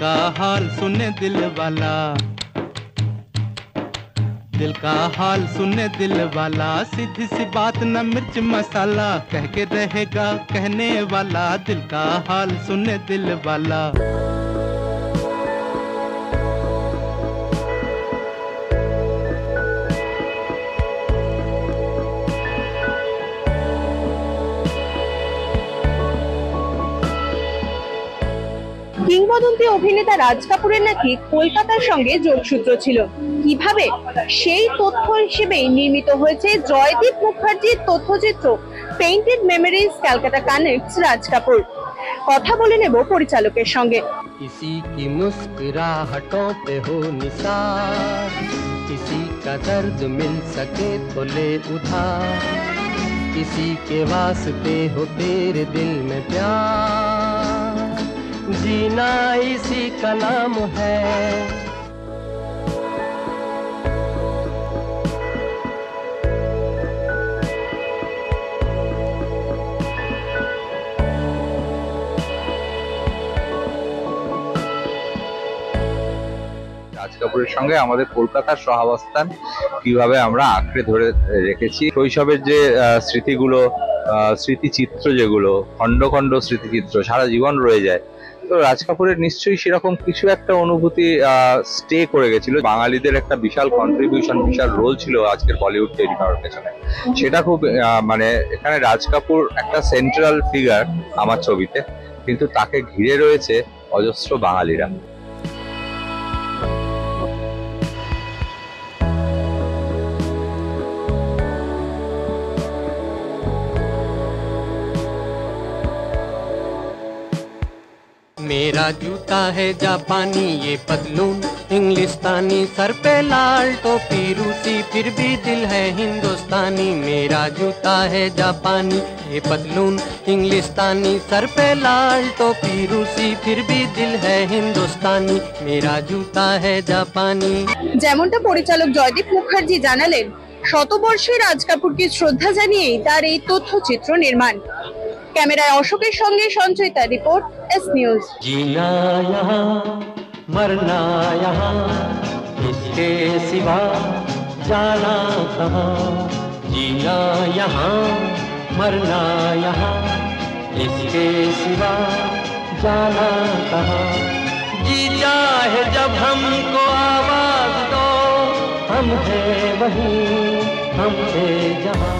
का हाल सुने दिल वाला, दिल का हाल सुने दिल वाला, सीधी सी बात न मिर्च मसाला, कह के रहेगा कहने वाला, दिल का हाल सुने दिल वाला। কিংবদন্তি অভিনেতা রাজ কাপুরের নাকি কলকাতার সঙ্গে যোগসূত্র ছিল। কিভাবে? সেই তথ্য হিসেবেই নির্মিত হয়েছে জয়দীপ মুখার্জির তথ্যচিত্র painted memories Calcutta connects Raj Kapoor. কথা বলে নেব পরিচালকের সঙ্গে। किसी की मुस्कुराहटों पे हो निसार, किसी का दर्द मिल सके तो ले उधार, किसी के वास्ते हो तेरे दिल में प्यार, जीना इसी का नाम है। রাজ কাপুরের সঙ্গে আমাদের কলকাতার সহাবস্থান কিভাবে আমরা আঁকড়ে ধরে রেখেছি, শৈশবের যে স্মৃতিগুলো, স্মৃতিচিত্র যেগুলো খন্ড খন্ড স্মৃতিচিত্র সারা জীবন রয়ে যায়, তো রাজ কাপুরের নিশ্চয়ই সেরকম কিছু একটা অনুভূতি স্টে করে গেছিল। বাঙালিদের একটা বিশাল কন্ট্রিবিউশন, বিশাল রোল ছিল আজকের বলিউড তৈরি করার পেছনে। সেটা খুব মানে এখানে রাজ কাপুর একটা সেন্ট্রাল ফিগার আমার ছবিতে, কিন্তু তাকে ঘিরে রয়েছে অজস্র বাঙালিরা। मेरा जूता है जापानी, ये पतलून इंग्लिस्तानी, सर पे लाल टोपी रूसी, फिर भी दिल है हिंदुस्तानी। मेरा जूता है जापानी, ये पतलून इंग्लिस्तानी, सर पे लाल टोपी रूसी, फिर भी दिल है हिंदुस्तानी। मेरा जूता है जापानी। যেমনটা পরিচালক জয়দীপ মুখার্জি জানালেন, শতবর্ষে রাজ কাপুরকে শ্রদ্ধা জানিয়েই তার এই তথ্যচিত্র নির্মাণ। ক্যামেরায় অশোকের সঙ্গে সঞ্চয়িতা, রিপোর্ট এস নিউজ। जीना यहाँ मरना यहाँ, इसके सिवा जाना कहाँ। जीना यहाँ मरना यहाँ, इसके सिवा जाना कहाँ। जी चाहे जब हमको आवाज दो, हम हैं वहीं, हम थे जहाँ।